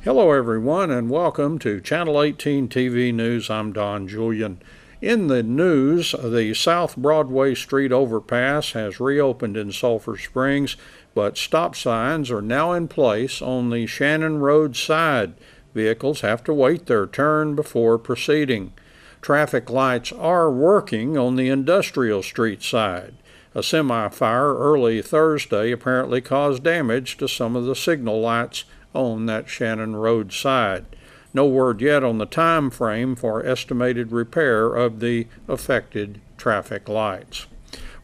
Hello, everyone, and welcome to Channel 18 TV News. I'm Don Julian. In the news, the South Broadway Street overpass has reopened in Sulphur Springs, but stop signs are now in place on the Shannon Road side. Vehicles have to wait their turn before proceeding. Traffic lights are working on the Industrial Street side. A semi-fire early Thursday apparently caused damage to some of the signal lights on that Shannon Road side. No word yet on the time frame for estimated repair of the affected traffic lights.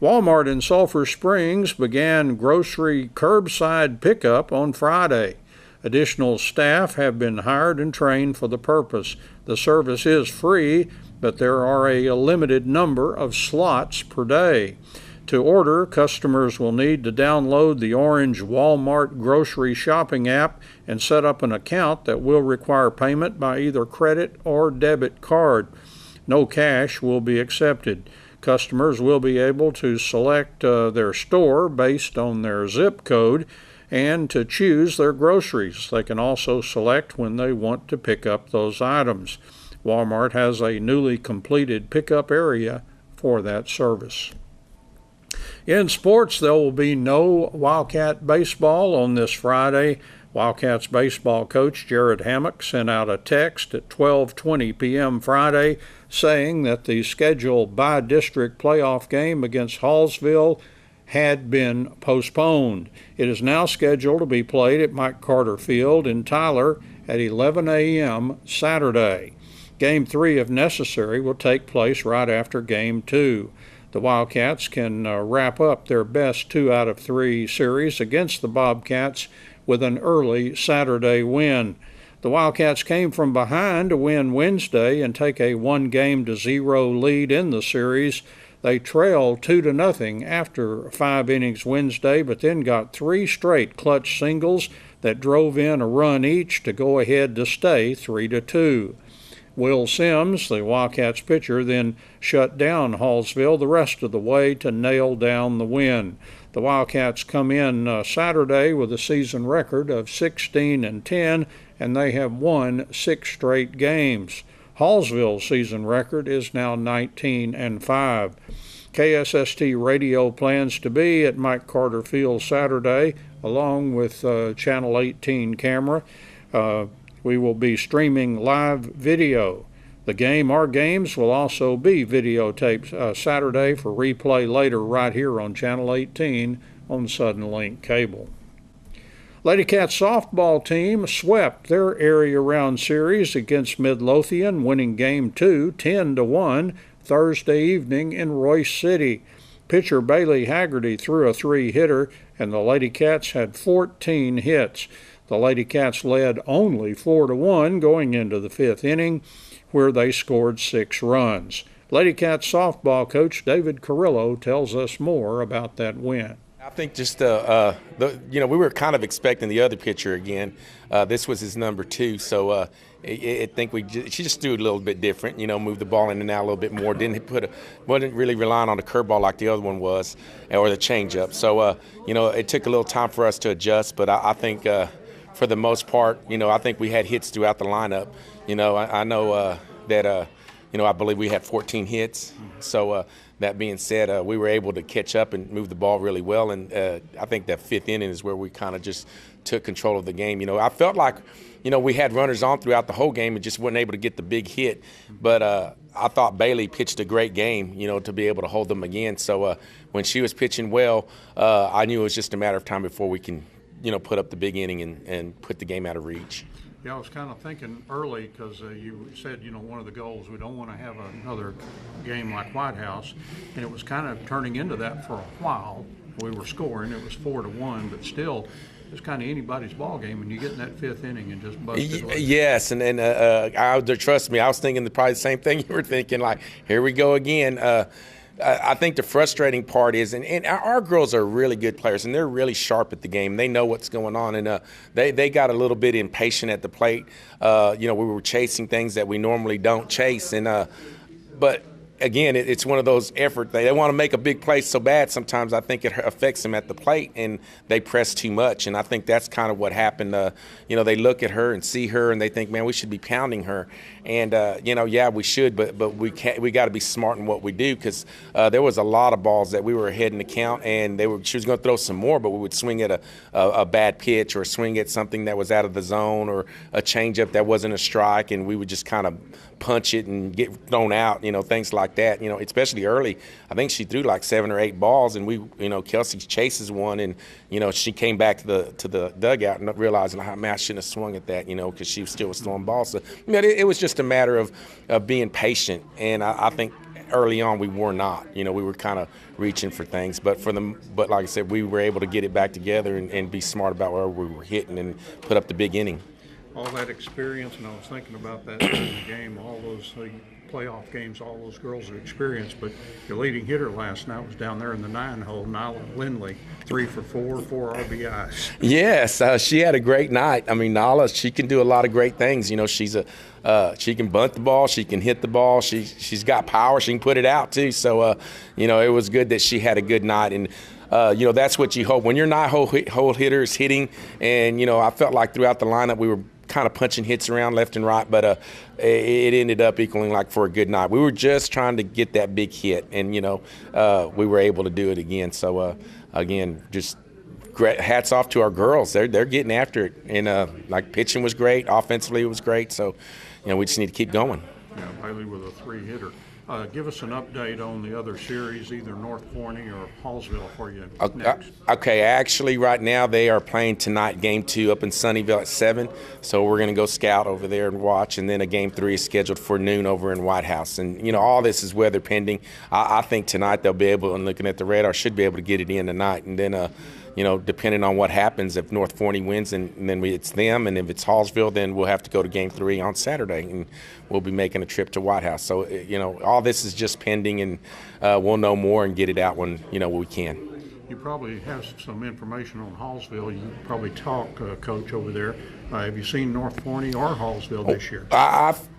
Walmart in Sulphur Springs began grocery curbside pickup on Friday. Additional staff have been hired and trained for the purpose. The service is free, but there are a limited number of slots per day. To order, customers will need to download the orange Walmart grocery shopping app and set up an account that will require payment by either credit or debit card. No cash will be accepted. Customers will be able to select their store based on their zip code and to choose their groceries. They can also select when they want to pick up those items. Walmart has a newly completed pickup area for that service. In sports, there will be no Wildcat baseball on this Friday. Wildcats baseball coach Jared Hammock sent out a text at 12:20 p.m. Friday saying that the scheduled by-district playoff game against Hallsville had been postponed. It is now scheduled to be played at Mike Carter Field in Tyler at 11 a.m. Saturday. Game 3, if necessary, will take place right after Game 2. The Wildcats can wrap up their best 2 out of 3 series against the Bobcats with an early Saturday win. The Wildcats came from behind to win Wednesday and take a 1-0 lead in the series. They trailed 2-0 after 5 innings Wednesday, but then got 3 straight clutch singles that drove in a run each to go ahead to stay 3-2. Will Sims, the Wildcats pitcher, then shut down Hallsville the rest of the way to nail down the win. The Wildcats come in Saturday with a season record of 16-10, and they have won 6 straight games. Hallsville's season record is now 19-5. KSST Radio plans to be at Mike Carter Field Saturday, along with Channel 18 camera. We will be streaming live video. Our games will also be videotaped Saturday for replay later right here on Channel 18 on Sudden Link Cable. Lady Cats softball team swept their area round series against Midlothian, winning Game 2 10-1 Thursday evening in Royce City. Pitcher Bailey Haggerty threw a 3-hitter, and the Lady Cats had 14 hits. The Lady Cats led only 4-1 going into the 5th inning, where they scored 6 runs. Lady Cats softball coach David Carrillo tells us more about that win. I think just we were kind of expecting the other pitcher again. This was his number 2, so I think she just threw it a little bit different. Moved the ball in and out a little bit more. Wasn't really relying on the curveball like the other one was, or the changeup. So it took a little time for us to adjust, but I think. For the most part, I think we had hits throughout the lineup. I know that, I believe we had 14 hits. So that being said, we were able to catch up and move the ball really well. And I think that 5th inning is where we kind of just took control of the game. I felt like, we had runners on throughout the whole game and just weren't able to get the big hit. But I thought Bailey pitched a great game, to be able to hold them again. So when she was pitching well, I knew it was just a matter of time before we can put up the big inning and put the game out of reach. Yeah, I was kind of thinking early because you said, one of the goals, we don't want to have another game like White House, and it was kind of turning into that for a while. We were scoring, it was 4-1, but still, it's kind of anybody's ball game, and you get in that 5th inning and just bust it. Yes, and trust me, I was thinking probably the same thing you were thinking, like, here we go again. I think the frustrating part is, and our girls are really good players, and they're really sharp at the game. They know what's going on, and they got a little bit impatient at the plate. We were chasing things that we normally don't chase, but again, it's one of those effort. They want to make a big play so bad. Sometimes I think it affects them at the plate, and they press too much. And I think that's kind of what happened. They look at her and see her, and they think, man, we should be pounding her. And yeah, we should, but we can't. We got to be smart in what we do, because there was a lot of balls that we were ahead in the count, and she was going to throw some more, but we would swing at a bad pitch, or swing at something that was out of the zone, or a changeup that wasn't a strike, and we would just kind of punch it and get thrown out, things like that, especially early. I think she threw like 7 or 8 balls, and Kelsey chases one, and, she came back to the dugout and realizing, man, I shouldn't have swung at that, because she still was throwing balls. So, it was just a matter of being patient, and I think early on we were not. We were kind of reaching for things, but like I said, we were able to get it back together and be smart about where we were hitting and put up the big inning. All that experience, and I was thinking about that during the game, all those playoff games, all those girls have experienced, but your leading hitter last night was down there in the 9-hole, Nyla Lindley, 3 for 4 RBIs. Yes, she had a great night. I mean, Nyla, she can do a lot of great things. She's she can bunt the ball, she can hit the ball, she's got power, she can put it out too. So, it was good that she had a good night. And that's what you hope when you're not hole hitters hitting. And I felt like throughout the lineup we were kind of punching hits around left and right, but it ended up equaling like for a good night. We were just trying to get that big hit, and we were able to do it again. So again, just great, hats off to our girls. They're getting after it, and like pitching was great, offensively it was great. So we just need to keep going. Yeah, Bailey with a 3-hitter. Give us an update on the other series, either North Forney or Hallsville for you next. Okay, actually right now they are playing tonight, Game 2 up in Sunnyvale at 7. So we're going to go scout over there and watch, and then a Game 3 is scheduled for noon over in White House. And, all this is weather pending. I think tonight they'll be able, and looking at the radar, should be able to get it in tonight. And then, depending on what happens, if North Forney wins, and then it's them, and if it's Hallsville, then we'll have to go to Game 3 on Saturday, and we'll be making a trip to White House. So, all this is just pending, and we'll know more and get it out when, we can. You probably have some information on Hallsville. You probably talk, Coach, over there. Have you seen North Forney or Hallsville this year?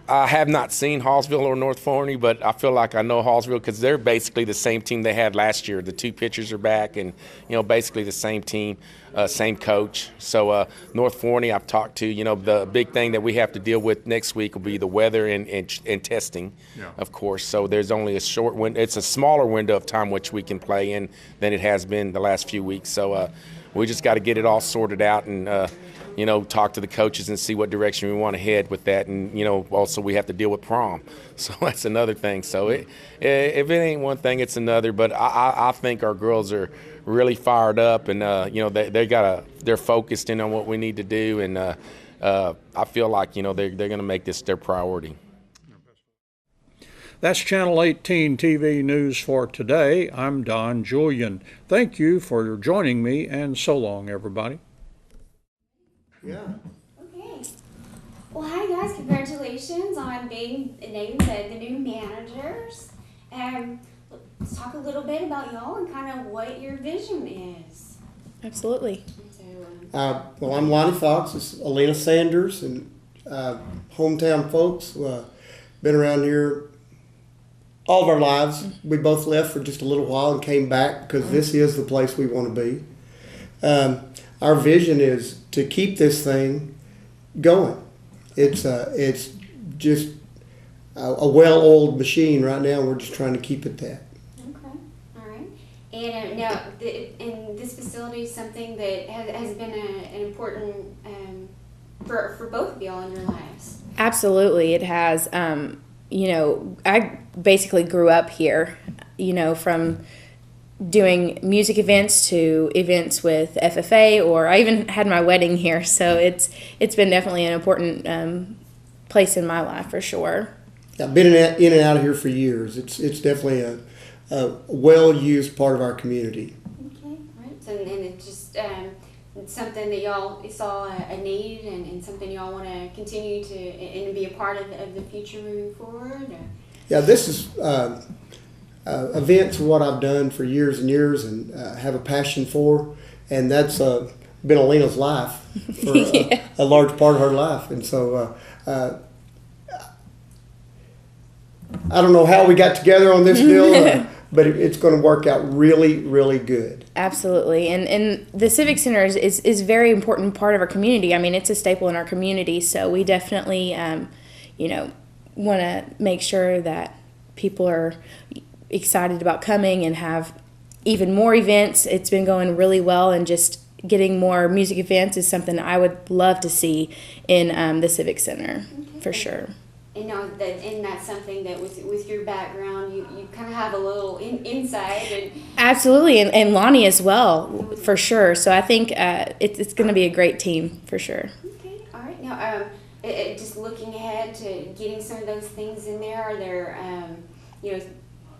I have not seen Hallsville or North Forney, but I feel like I know Hallsville because they're basically the same team they had last year. The 2 pitchers are back, and basically the same team, same coach. So North Forney, I've talked to. The big thing that we have to deal with next week will be the weather and testing, of course. So there's only a short window. It's a smaller window of time which we can play in than it has been the last few weeks. So we just got to get it all sorted out and. Talk to the coaches and see what direction we want to head with that. And, also we have to deal with prom. So that's another thing. So if it ain't one thing, it's another. But I think our girls are really fired up, and, they're focused in on what we need to do. And I feel like, they're going to make this their priority. That's Channel 18 TV News for today. I'm Don Julian. Thank you for joining me, and so long, everybody. Yeah. Okay. Well, hi guys. Congratulations on being named the new managers. Let's talk a little bit about y'all and kind of what your vision is. Absolutely. So, well, I'm Lonnie Fox. It's Alina Sanders, and hometown folks. Been around here all of our lives. We both left for just a little while and came back because this is the place we want to be. Our vision is to keep this thing going. It's just a well-oiled machine right now. We're just trying to keep it that. Okay, all right. And now, in this facility, is something that has been an important for both of y'all in your lives. Absolutely, it has. I basically grew up here. From doing music events to events with FFA, or I even had my wedding here. So it's been definitely an important place in my life for sure. I've been in and out of here for years. It's definitely a well-used part of our community. Okay, right. So, and it's just it's something that y'all saw a need and something y'all want to continue to and be a part of the future moving forward? Or? Yeah, this is events are what I've done for years and years and have a passion for, and that's been Alina's life for a large part of her life. And so I don't know how we got together on this deal, but it's going to work out really, really good. Absolutely. And the Civic Center is very important part of our community. I mean, it's a staple in our community, so we definitely, want to make sure that people are excited about coming and have even more events. It's been going really well, and just getting more music events is something I would love to see in the Civic Center, for sure. And that's something that with your background, you kind of have a little insight. And absolutely, and Lonnie as well, for sure. So I think it's going to be a great team, for sure. Okay, all right. Now, just looking ahead to getting some of those things in there, are there,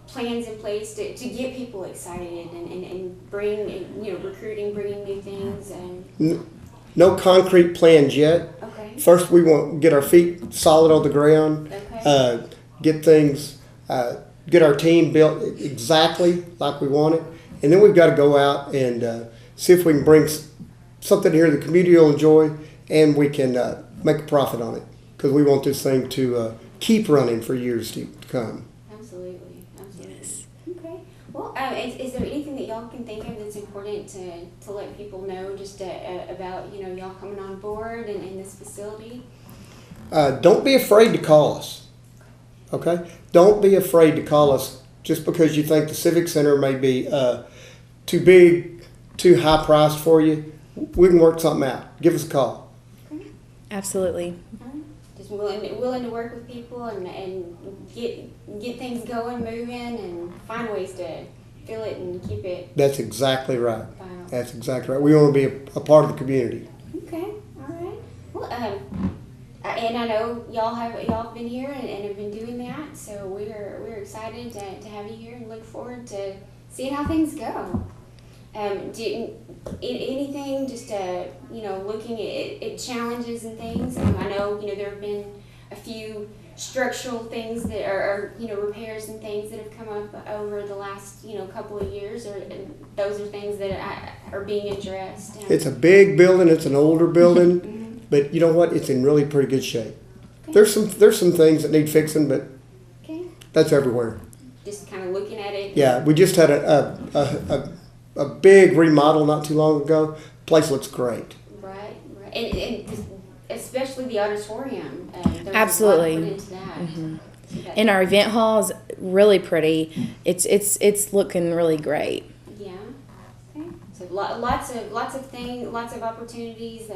plans in place to get people excited and bring, recruiting, bringing new things? And No concrete plans yet. okay. First, we want to get our feet solid on the ground, Okay. get things, get our team built exactly like we want it, and then we've got to go out and see if we can bring something here the community will enjoy, and we can make a profit on it, because we want this thing to keep running for years to come. Absolutely. Yes. Okay. Well, is there anything that y'all can think of that's important to let people know just about y'all coming on board and in this facility? Don't be afraid to call us. Okay? Don't be afraid to call us just because you think the Civic Center may be too big, too high priced for you. We can work something out. Give us a call. Absolutely. Just willing to work with people and get things going, moving, and find ways to fill it and keep it. That's exactly right. Wow. That's exactly right. We want to be a part of the community. Okay, all right. Well, and I know y'all been here and have been doing that, so we're excited to have you here and look forward to seeing how things go. Anything just looking at challenges and things. I know there have been a few structural things that are repairs and things that have come up over the last couple of years, and those are things that are being addressed. It's a big building. It's an older building, but you know what? It's in really pretty good shape. Okay. There's some things that need fixing, but Okay. that's everywhere. Just kind of looking at it. Yeah, we just had a big remodel not too long ago. Place looks great. Right. And especially the auditorium. There's Absolutely. A lot put into that. Mm-hmm. So that- And our event hall is really pretty. It's looking really great. Yeah. Okay. So lots of things, lots of opportunities,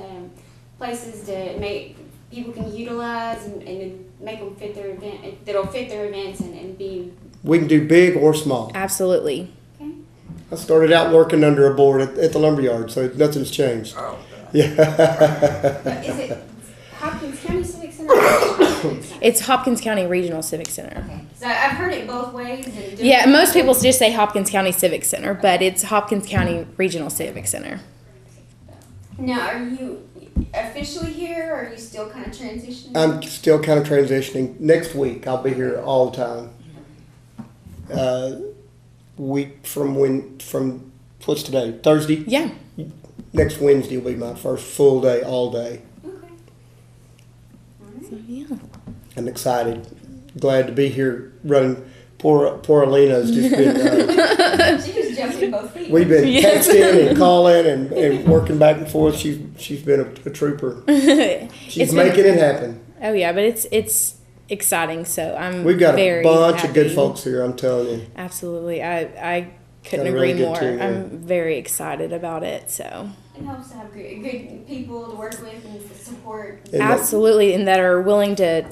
places to make people can utilize and make them fit their event. That'll fit their events and be. We can do big or small. Absolutely. Okay. I started out working under a board at the lumberyard, so nothing's changed. Oh, Yeah. Is it Hopkins County Civic Center? Or Hopkins Center? It's Hopkins County Regional Civic Center. Okay. So I've heard it both ways. And Yeah, most people just say Hopkins County Civic Center, but it's Hopkins County Regional Civic Center. Now, are you officially here, or are you still kind of transitioning? I'm still kind of transitioning. Next week, I'll be here all the time. Week from what's today? Thursday? Yeah. Next Wednesday will be my first full day, all day. Okay. So, yeah. I'm excited. Glad to be here running. Poor Alina's just been. She was jumping both feet. We've been Yes. texting and calling and working back and forth. She's been a trooper. She's It's making been- it happen. Oh yeah, but it's exciting. So I'm We've got very a bunch of good happy. folks here. I'm telling you. Absolutely, I couldn't Got a really agree good more. team there. I'm very excited about it. So It helps to have good people to work with and support. And absolutely, and that are willing to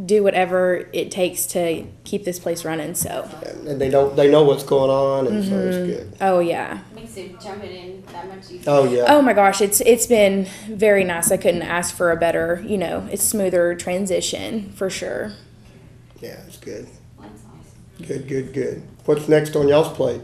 do whatever it takes to keep this place running. So and they know what's going on, and so it's good. oh yeah. Makes it jumping in that much easier. Oh yeah. Oh my gosh, it's been very nice. I couldn't ask for a better, it's smoother transition for sure. Yeah, it's good. That's awesome. Good. What's next on y'all's plate?